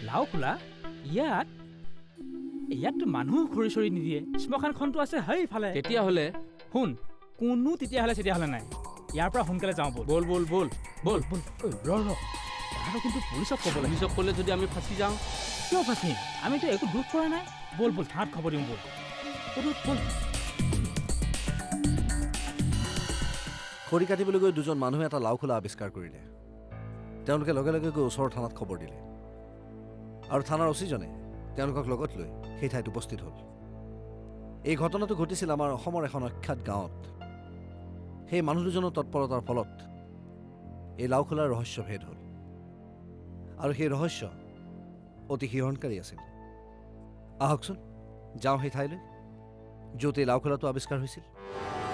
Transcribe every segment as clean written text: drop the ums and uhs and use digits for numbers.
লাওখোলা ইয়াততো মানুহ খৰি চৰি নিদিয়ে শ্মশানখনতো আছে সেইফালে তেতিয়াহ'লে শুন কোনো তেতিয়াহ'লে নাই ইয়াৰ পৰা সোনকালে যাওঁ বল বল বল বল বল ৰ কথাটো কিন্তু পুলিচক ক'ব লাগে পুলিচক ক'লে যদি আমি ফাঁচি যাওঁ কিয় ফাঁচিম আমিতো একো দুখ কৰা নাই বল থানাত খবৰ দিওঁ বল খৰি কাটিবলৈ গৈ দুজন মানুহে এটা লাওখোলা আৱিষ্কাৰ কৰিলে তেওঁলোকে লগে লগে গৈ ওচৰৰ থানাত খবৰ দিলে আৰু থানাৰ অচিজনে তেওঁলোকক লগত লৈ সেই ঠাইত উপস্থিত হ'ল এই ঘটনাটো ঘটিছিল আমাৰ অসমৰ এখন অখ্যাত গাঁৱত সেই মানুহ দুজনৰ তৎপৰতাৰ ফলত এই লাওখোলাৰ ৰহস্য ভেদ হ'ল আৰু সেই ৰহস্য অতি শিহৰণকাৰী আছিল আহকচোন যাওঁ সেই ঠাইলৈ য'ত এই লাওখোলাটো আৱিষ্কাৰ হৈছিল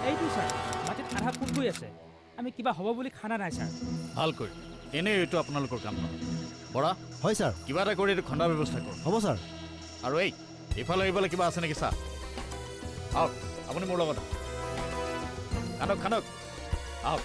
এইটো ছাৰ মাটিত আধা ফুট গৈ আছে আমি কিবা হ'ব বুলি খানা নাই ছাৰ ভাল কৰি এনেই এইটো আপোনালোকৰ কাম নহয় বৰা হয় ছাৰ কিবা এটা কৰি এইটো খন্দাৰ ব্যৱস্থা কৰক হ'ব ছাৰ আৰু এইফালে কিবা আছে নেকি ছাৰ আহক আপুনি মোৰ লগত খানক আহক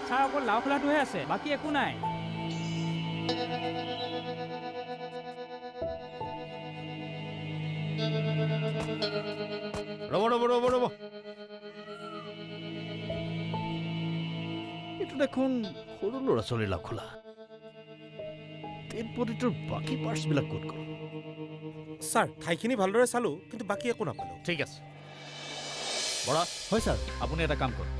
ছাৰ অকল লাওখোলাটোহে আছে বাকী একো নাই ৰ'ব এইটো দেখোন সৰু ল'ৰা ছোৱালীৰ লাওখোলা ডেড বডিটোৰ বাকী পাৰ্টছবিলাক ক'ত গ'ল ছাৰ ঠাইখিনি ভালদৰে চালোঁ কিন্তু বাকী একো নাপালোঁ ঠিক আছে বৰা হয় ছাৰ আপুনি এটা কাম কৰক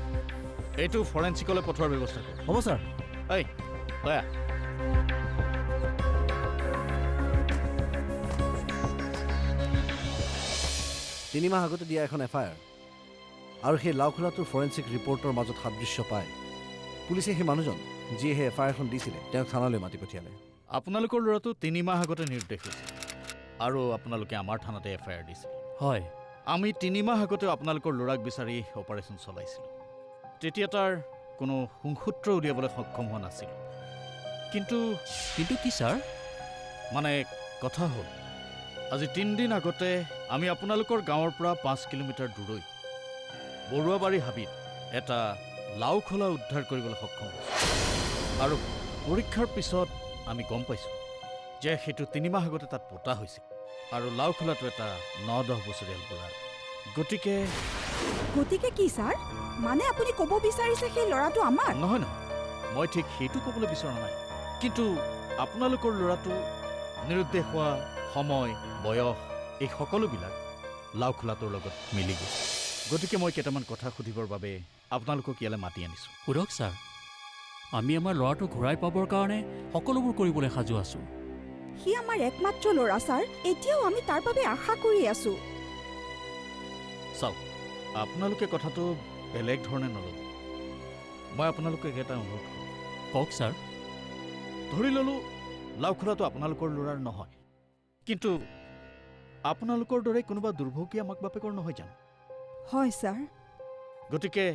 এইটো ফৰেনচিকলৈ পঠোৱাৰ ব্যৱস্থা কৰক হ'ব ছাৰ দয়া তিনিমাহ আগতে দিয়া এখন FIR আৰু সেই লাওখোলাটোৰ ফৰেনচিক ৰিপৰ্টৰ মাজত সাদৃশ্য পায় পুলিচে সেই মানুহজন যিয়ে সেই FIRখন দিছিলে তেওঁক থানালৈ মাতি পঠিয়ালে আপোনালোকৰ ল'ৰাটো 3 মাহ আগতে নিৰুদ্দেশ হৈছে আৰু আপোনালোকে আমাৰ থানাতে FIR দিছিল হয় আমি 3 মাহ আগতে আপোনালোকৰ ল'ৰাক বিচাৰি অপাৰেশ্যন চলাইছিলোঁ তেতিয়া তাৰ কোনো সংসূত্ৰ উলিয়াবলৈ সক্ষম হোৱা নাছিল কিন্তু কি ছাৰ মানে কথা হ'ল আজি 3 দিন আগতে আমি আপোনালোকৰ গাঁৱৰ পৰা 5 কিলোমিটাৰ দূৰৈ বৰুৱাবাৰী হাবিত এটা লাওখোলা উদ্ধাৰ কৰিবলৈ সক্ষম হৈছোঁ আৰু পৰীক্ষাৰ পিছত আমি গম পাইছোঁ যে সেইটো 3 মাহ আগতে তাত পোতা হৈছিল আৰু লাওখোলাটো এটা 9-10 বছৰীয়া ল'ৰা গতিকে কি ছাৰ মানে আপুনি ক'ব বিচাৰিছে সেই ল'ৰাটো আমাৰ নহয় মই ঠিক সেইটো ক'বলৈ বিচৰা নাই কিন্তু আপোনালোকৰ ল'ৰাটো নিৰুদ্দেশ হোৱা সময় বয়স এই সকলোবিলাক লাওখোলাটোৰ লগত মিলি গৈছে গতিকে মই কেইটামান কথা সুধিবৰ বাবে আপোনালোকক ইয়ালৈ মাতি আনিছোঁ সোধক ছাৰ আমি আমাৰ ল'ৰাটো ঘূৰাই পাবৰ কাৰণে সকলোবোৰ কৰিবলৈ সাজু আছোঁ সি আমাৰ একমাত্ৰ ল'ৰা ছাৰ এতিয়াও আমি তাৰ বাবে আশা কৰি আছোঁ চাওক আপোনালোকে কথাটো বেলেগ ধৰণে নল'ব মই আপোনালোকক এটা অনুৰোধ কৰোঁ কওক ছাৰ ধৰি ল'লোঁ লাওখোলাটো আপোনালোকৰ ল'ৰাৰ নহয় কিন্তু আপোনালোকৰ দৰে কোনোবা দুৰ্ভগীয়া মাক বাপেকৰ নহয় জানো হয় ছাৰ গতিকে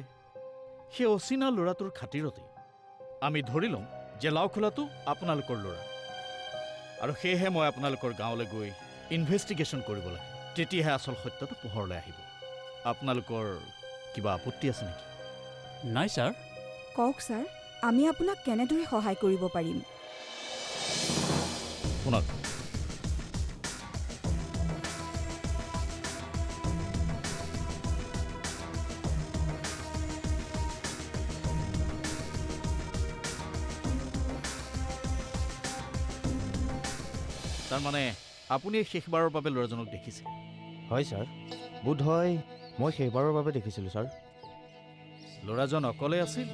সেই অচিনা ল'ৰাটোৰ খাতিৰতে আমি ধৰি লওঁ যে লাওখোলাটো আপোনালোকৰ ল'ৰা আৰু সেয়েহে মই আপোনালোকৰ গাঁৱলৈ গৈ ইনভেষ্টিগেশ্যন কৰিব লাগে তেতিয়াহে আচল সত্যটো পোহৰলৈ আহিব আপোনালোকৰ কিবা আপত্তি আছে নেকি নাই ছাৰ কওক ছাৰ আমি আপোনাক কেনেদৰে সহায় কৰিব পাৰিম শুনক তাৰমানে আপুনি শেষবাৰৰ বাবে ল'ৰাজনক দেখিছে হয় ছাৰ বোধ হয় মই শেষবাৰৰ বাবে দেখিছিলোঁ ছাৰ ল'ৰাজন অকলে আছিল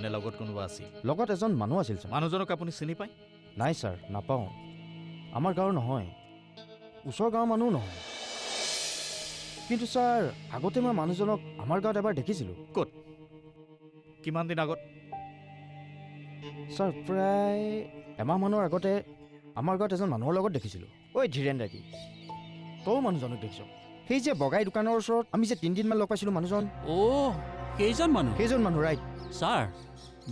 নে লগত কোনোবা আছিল লগত এজন মানুহ আছিল ছাৰ মানুহজনক আপুনি চিনি পায় নাই ছাৰ নাপাওঁ আমাৰ গাঁৱৰ নহয় ওচৰৰ গাঁৱৰ মানুহ নহয় কিন্তু ছাৰ আগতে মই মানুহজনক আমাৰ গাঁৱত এবাৰ দেখিছিলোঁ ক'ত কিমান দিন আগত ছাৰ প্ৰায় এমাহমানৰ আগতে আমাৰ গাঁৱত এজন মানুহৰ লগত দেখিছিলোঁ। ঐ ধীৰেন ৰাগী, তইও মানুহজনক দেখিছ? সেই যে বগাই দোকানৰ ওচৰত আমি যে 3 দিনমান লগ পাইছিলোঁ মানুহজন, অ' সেইজন মানুহ। সেইজন মানুহ ৰাইট। ছাৰ,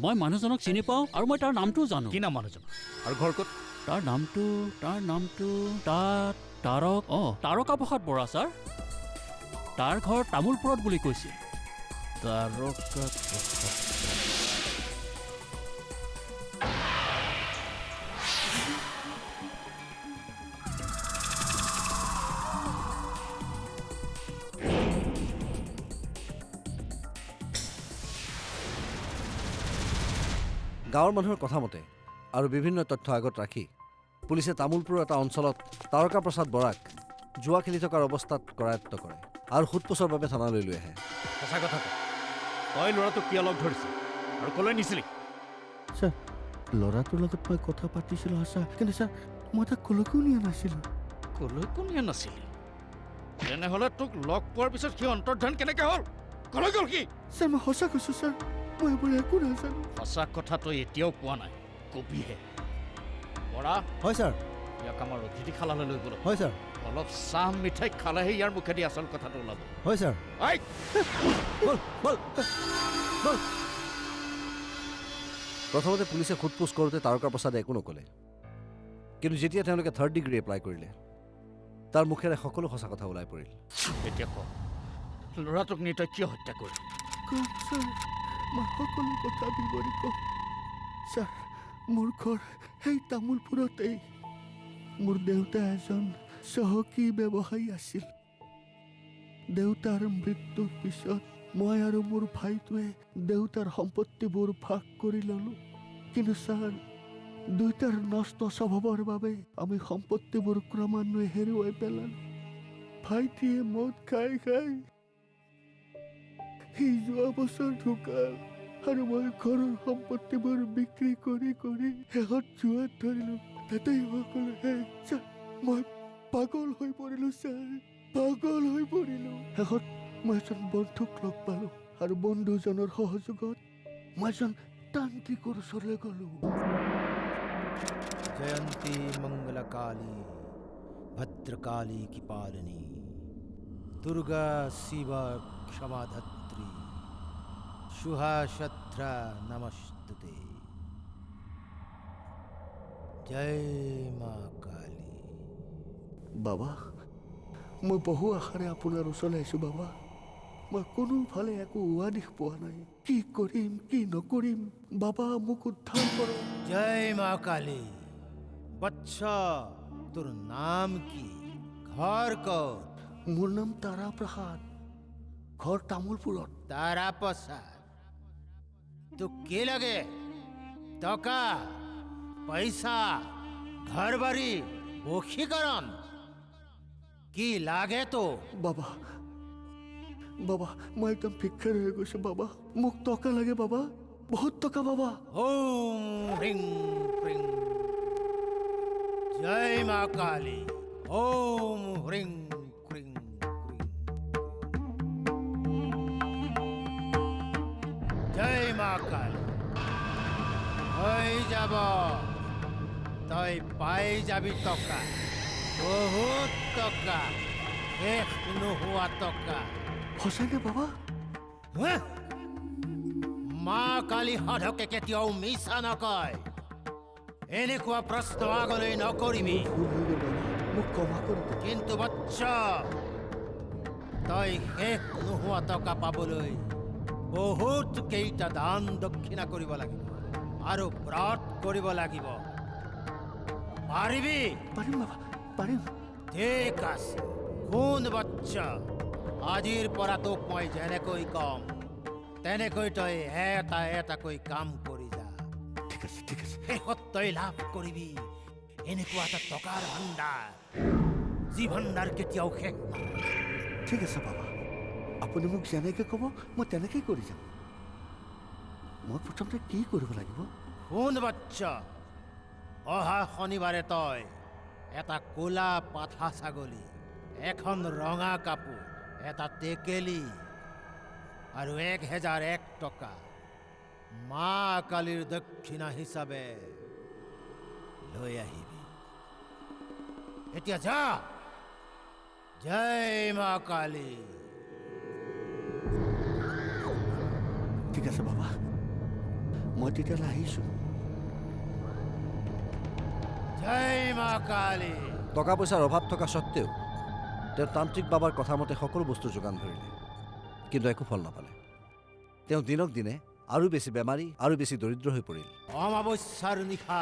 মই মানুহজনক চিনি পাওঁ আৰু মই তাৰ নামটোও জানো। কি নাম মানুহজন আৰু ঘৰ ক'ত? তাৰ নামটো তাৰকা প্ৰসাদ বৰা ছাৰ। তাৰ ঘৰ তামোলপুৰত বুলি কৈছে। তাৰকা গাঁৱৰ মানুহৰ কথা মতে আৰু বিভিন্ন তথ্য আগত ৰাখি পুলিচে তামোলপুৰৰ এটা অঞ্চলত তাৰকা প্ৰসাদ বৰাক জুৱা খেলি থকাৰ অৱস্থাত কৰায়ত্ব কৰে আৰু সোধপোছৰ বাবে থানালৈ লৈ আহে। সঁচা কথা ক, তই ল'ৰাটোক কিয় লগ ধৰিছিল আৰু ক'লৈ নিছিলি? ছাৰ, ল'ৰাটোৰ লগত মই কথা পাতিছিলোঁ সঁচা, কিন্তু ছাৰ মই তাক কলৈকো নিয়া নাছিলোঁ। ক'লৈকো নিয়া নাছিলি? তেনেহ'লে তোক লগ পোৱাৰ পিছত সি অন্তৰ্ধান কেনেকৈ হ'ল? ক'লৈ গ'ল সি? ছাৰ মই সঁচা কৈছোঁ ছাৰ, মই এইবোৰ একো নাজানো। সঁচা কথা তই এতিয়াও কোৱা নাই, কবিহে। বৰা, হয় ছাৰ। ইয়াক আমাৰ অতিথিশালালৈ লৈ গ'ল। হয় ছাৰ। অলপ চাহ মিঠাই খালেহে ইয়াৰ মুখেদি আচল কথাটো ওলাব। হয় ছাৰ। আই প্ৰথমতে পুলিচে সোধপোছ কৰোঁতে তাৰকা প্ৰসাদে একো নক'লে, কিন্তু যেতিয়া তেওঁলোকে 3rd ডিগ্ৰী এপ্লাই কৰিলে তাৰ মুখেৰে সকলো সঁচা কথা ওলাই পৰিল। এতিয়া ক, ল'ৰাটোক নি তই কিয় হত্যা কৰিলি? কম ছাৰ, মই সকলো কথা বিৱৰি কম। ছাৰ, মোৰ ঘৰ সেই তামোলপুৰতেই। মোৰ দেউতা এজন চহকী ব্যৱসায়ী আছিল। দেউতাৰ মৃত্যুৰ পিছত মই আৰু মোৰ ভাইটোৱে দেউতাৰ সম্পত্তিবোৰ ভাগ কৰি ল'লোঁ। কিন্তু ছাৰ, দুয়োটাৰ নষ্ট স্বভাৱৰ বাবে আমি সম্পত্তিবোৰ ক্ৰমান্বয়ে হেৰুৱাই পেলালোঁ। ভাইটিয়ে মদ খাই সি যোৱা বছৰ ঢুকাল আৰু মই ঘৰৰ সম্পত্তিবোৰ বিক্ৰী কৰি শেষত জুৱাত ধৰিলোঁ। তাতেই সকলো ছাৰ, মই পাগল হৈ পৰিলোঁ ছাৰ, পাগল হৈ পৰিলোঁ। শেষত মই এজন বন্ধুক লগ পালোঁ আৰু বন্ধুজনৰ সহযোগত মই এজন তান্ত্ৰিকৰ ওচৰলৈ গ'লোঁ। जयंती मंगलकाली भद्रकाली की पालिनी दुर्गा शिवा क्षमाधत्री शुहाशत्रा नमस्तुते जय माँ काली। বাবা, মই বহু আশাৰে আপোনাৰ ওচৰলৈ আহিছোঁ বাবা। মই কোনোফালে একো উৱাদিশ পোৱা নাই। কি কৰিম কি নকৰিম, বাবা মোক উদ্ধাৰ কৰক। जय माँ काली। बच्चा, তোৰ নাম কি? ঘৰ কত? মোৰ নাম তাৰা প্ৰসাদ, ঘৰ তামোলপুৰত। তাৰা প্ৰসাদ। তো কে লাগে? টাকা, পয়সা, ঘৰ বাড়ি, বশীকৰণ কি লাগে তো? বাবা, বাবা মই একদম ভিক্ষাৰী হৈ গৈছোঁ বাবা। মোক টকা লাগে বাবা, বহুত টকা বাবা। ओम ह्रीं क्रीं जय माँ काली। ओम ह्रीं क्रीं क्रीं जय माँ काली। হয়ে যাব, তই পাই যাবি টকা, বহুত টকা, শেষ নোহোৱা টকা। সঁচাকৈ বাবা? হা? মা কালী সাধকে কেতিয়াও মিছা নকয়। এনেকুৱা প্ৰশ্ন আগলৈ নকৰিবি। ভুল হৈ গ'ল বাবা, মোক ক্ষমা কৰি দিয়ক। কিন্তু বাচ্চা, তই শেষ নোহোৱা টকা পাবলৈ বহুত কেইটা দান দক্ষিণা কৰিব লাগিব আৰু ব্ৰত কৰিব লাগিব। পাৰিবি? পাৰিম বাবা, পাৰিম। ঠিক আছে, শুন বাচ্চা, আজিৰ পৰা তোক মই যেনেকৈ কম তেনেকৈ তই এটা এটাকৈ কাম কৰি যা। ঠিক আছে ঠিক আছে। শেষত তই লাভ কৰিবি এনেকুৱা এটা টকাৰ ভাণ্ডাৰ, যি ভাণ্ডাৰ কেতিয়াও শেষ নহয়। ঠিক আছে বাবা, আপুনি মোক যেনেকৈ ক'ব মই তেনেকৈ কৰি যাম। মই প্ৰথমতে কি কৰিব লাগিব? শুন বাচ্চা, অহা শনিবাৰে তই এটা ক'লা পাঠা ছাগলী, এখন ৰঙা কাপোৰ, এটা টেকেলি আৰু 1001 টকা মা কালীৰ দক্ষিণা হিচাপে হৈ আহিবি এতিয়া যা জয় মা কালী ঠিক আছে বাবা মই তেতিয়ালৈ আহিছোঁ জয় মা কালী টকা পইচাৰ অভাৱ থকা স্বত্বেও তেওঁ তান্ত্ৰিক বাবাৰ কথামতে সকলো বস্তুৰ যোগান ধৰিলে কিন্তু একো ফল নাপালে তেওঁ দিনক দিনে আৰু বেছি বেমাৰী আৰু বেছি দৰিদ্ৰ হৈ পৰিল অমাৱস্যাৰ নিশা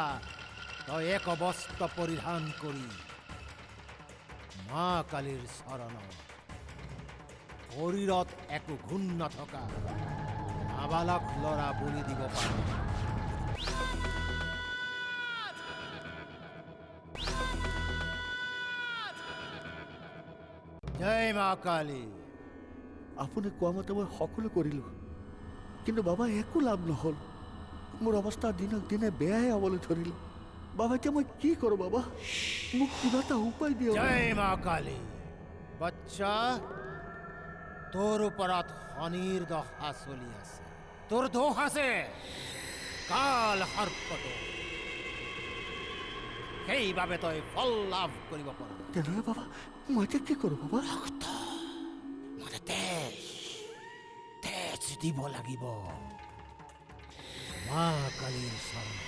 তই এক বস্ত্ৰ পৰিধান কৰি মা কালীৰ চৰণত শৰীৰত একো ঘূণ নথকা নাবালক ল'ৰা বলি দিব পাৰ জয় মা কালী আপুনি কোৱা মতে মই সকলো কৰিলোঁ কিন্তু বাবা একো লাভ নহ'ল মোৰ অৱস্থা দিনক দিনে বেয়াই হ'বলৈ ধৰিলে বাবা এতিয়া মই কি কৰোঁ বাবা মোক কিবা এটা উপায় দিয়ক জয় মা কালী বাচ্চা তোৰ ওপৰত শনিৰ দশা চলি আছে তোৰ দোষ আছে কাল সৰ্পত সেইবাবে তই ফল লাভ কৰিব পাৰ তেনেহ'লে বাবা মই এতিয়া কি কৰোঁ বাবা মানে তেজ দিব লাগিব মা কালীৰ চৰণ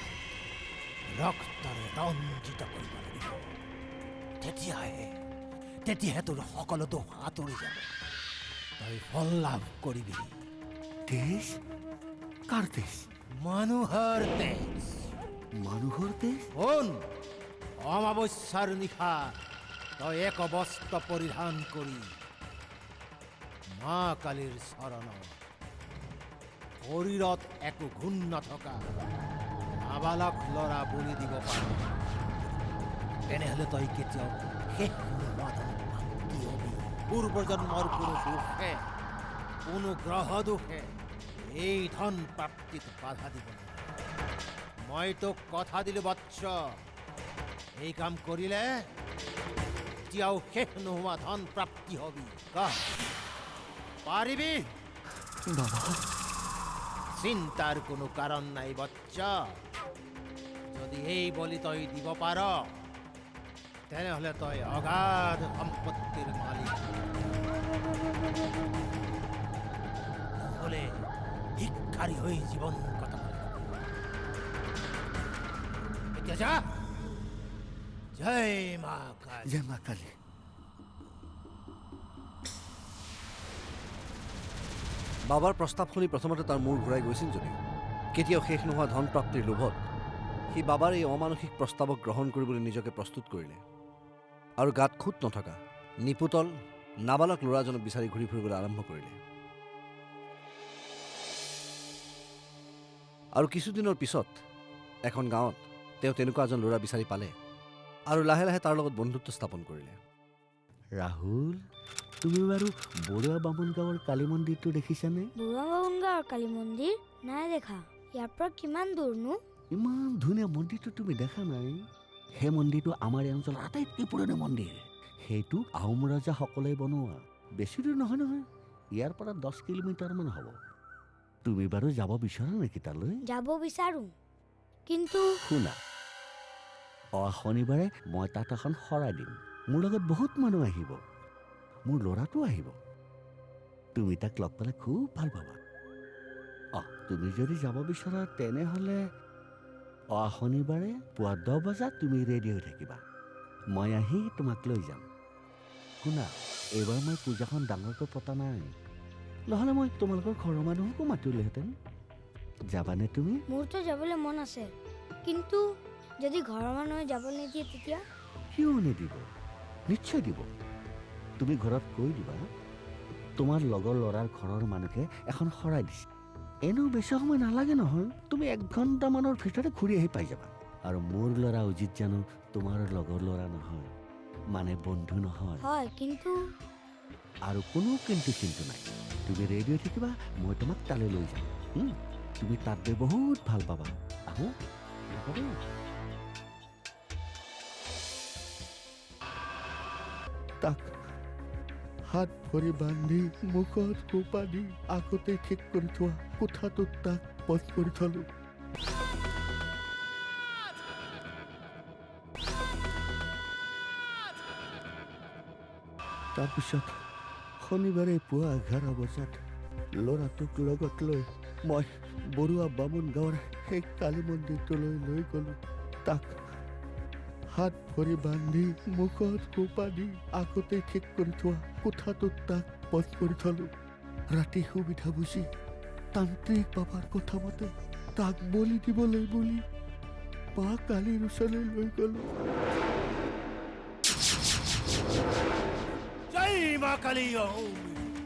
ৰক্তৰে ৰঞ্জিত কৰিব লাগিব তেতিয়াহে তোৰ সকলো দোষ আঁতৰি যাব তই ফল লাভ কৰিবি তেজ কাৰ তেজ মানুহৰ তেজ মানুহৰ তেজ শুন অমাৱস্যাৰ নিশা তই এক বস্ত্ৰ পৰিধান কৰি মা কালীৰ চৰণত শৰীৰত একো ঘূণ নথকা নাবালক ল'ৰা বলি দিব পাৰ তেনেহ'লে তই কেতিয়াও শেষ নোহোৱা প্ৰাপ্তি হবি পূৰ্বজন্মৰ কোনো দোষে কোনো গ্ৰহ দোষে এই ধন প্ৰাপ্তিত বাধা দিব নোৱাৰে মই তোক কথা দিলোঁ বৎস এই কাম কৰিলে এতিয়াও শেষ নোহোৱা ধন প্ৰাপ্তি হবি পাৰিবি বাবা চিন্তাৰ কোনো কাৰণ নাই বৎস যদি এই বলি তই দিব পাৰ তেনেহ'লে তই অগাধ সম্পত্তিৰ মালিক নহ'লে ভিক্ষাৰী হৈ জীৱন কটাব এতিয়া যা জয় মা কালী জয় মা কালী বাবাৰ প্ৰস্তাৱ শুনি প্ৰথমতে তাৰ মূৰ ঘূৰাই গৈছিল যদিও কেতিয়াও শেষ নোহোৱা ধন প্ৰাপ্তিৰ লোভত সি বাবাৰ এই অমানসিক প্ৰস্তাৱক গ্ৰহণ কৰিবলৈ নিজকে প্ৰস্তুত কৰিলে আৰু গাত খুট নথকা নিপুতল নাবালক ল'ৰাজনক বিচাৰি ঘূৰি ফুৰিবলৈ আৰম্ভ কৰিলে আৰু কিছুদিনৰ পিছত এখন গাঁৱত তেওঁ তেনেকুৱা এজন ল'ৰা বিচাৰি পালে আৰু লাহে লাহে তাৰ লগত বন্ধুত্ব স্থাপন কৰিলে ৰাহুল তুমি বাৰু বৰুৱা বামুণ গাঁৱৰ কালী মন্দিৰটো দেখিছানে বৰুৱা বামুণ গাঁৱৰ কালী মন্দিৰ নাই দেখা ইয়াৰ পৰা কিমান দূৰনো ইমান ধুনীয়া মন্দিৰটো তুমি দেখা নাই সেই মন্দিৰটো আমাৰ এই অঞ্চলৰ আটাইতকৈ পুৰণি মন্দিৰ সেইটো আহোম ৰজাসকলে বনোৱা বেছি দূৰ নহয় নহয় ইয়াৰ পৰা 10 কিলোমিটাৰমান হ'ব তুমি বাৰু যাব বিচৰা নেকি তালৈ যাব বিচাৰো কিন্তু শুনা অহা শনিবাৰে মই তাত এখন শৰাই দিম মোৰ লগত বহুত মানুহ আহিব মোৰ ল'ৰাটো আহিব তুমি তাক লগ পালে খুব ভাল পাবা তুমি যদি যাব বিচৰা তেনেহ'লে অহা শনিবাৰে পুৱা 10 বজাত তুমি ৰেডি হৈ থাকিবা মই আহি তোমাক লৈ যাম শুনা এইবাৰ মই পূজাখন ডাঙৰকৈ পতা নাই নহ'লে মই তোমালোকৰ ঘৰৰ মানুহকো মাতিলোহেঁতেন যাবানে তুমি মোৰতো যাবলৈ মন আছে কিন্তু যদি ঘৰৰ মানুহে যাব নিদিয়ে তেতিয়া কিয় নিদিব নিশ্চয় দিব তুমি ঘৰত কৈ দিবা তোমাৰ লগৰ ল'ৰাৰ ঘৰৰ মানুহে এখন শৰাই দিছে এনেও বেছি সময় নালাগে নহয় তুমি 1 ঘণ্টামানৰ ভিতৰতে ঘূৰি আহি পাই যাবা আৰু মোৰ ল'ৰা অজিত জানো তোমাৰ লগৰ ল'ৰা নহয় মানে বন্ধু নহয় হয় কিন্তু আৰু কোনো কিন্তু নাই তুমি ৰেডি হৈ থাকিবা মই তোমাক তালৈ লৈ যাম তুমি তাত গৈ বহুত ভাল পাবা আহো তাক হাত ভৰি বান্ধি মুখত সোপা দি আগতে ঠিক কৰি থোৱা কোঠাটোত তাক বন্ধ কৰি থলো তাৰপিছত শনিবাৰে পুৱা 11 বজাত ল'ৰাটোক লগত লৈ মই বৰুৱা বামুণ গাঁৱৰ সেই কালী মন্দিৰটোলৈ লৈ গ'লোঁ। তাক হাত ভৰি বান্ধি মুখত সোপা দি আগতেই ঠিক কৰি থোৱা কোঠাটোত তাক বধ কৰি থলোঁ। ৰাতি সুবিধা বুজি তান্ত্ৰিক বাবাৰ কথা মতে তাক বলি দিবলৈ বুলি মা কালীৰ ওচৰলৈ লৈ গ'লোঁ। জয় মা কালী,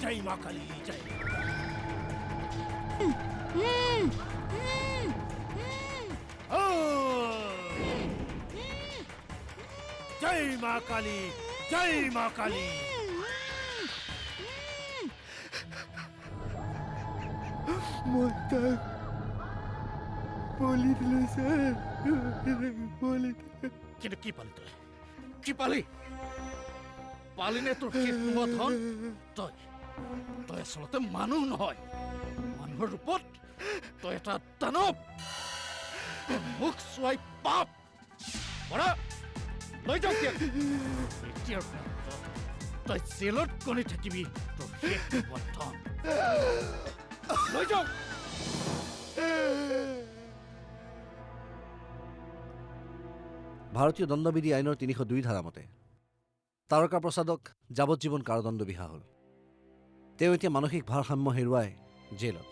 জয় মা কালী, জয়। জয় মা কালী, জয় মা কালী। মই তাক বলি দিলোঁ ছাৰ, বলি দিলোঁ। কিন্তু কি পালি তই? কি পালি? পালিনে তোৰ শেষ নোহোৱা ধন? তই আচলতে মানুহ নহয়। মানুহৰ ৰূপত তই এটা দানৱ। তোৰ মুখ চোৱাই পাপ। বৰা, লৈ যাওক ইয়াক। এতিয়াৰ পৰা তই জেলত গণি থাকিবি তোৰ শেষ নোহোৱা ধন। লৈ যাওক। ভাৰতীয় দণ্ডবিধি আইনৰ 302 ধাৰা মতে তাৰকা প্ৰসাদক যাৱজ্জীৱন কাৰাদণ্ড বিহা হ'ল। তেওঁ এতিয়া মানসিক ভাৰসাম্য হেৰুৱাই জেলত।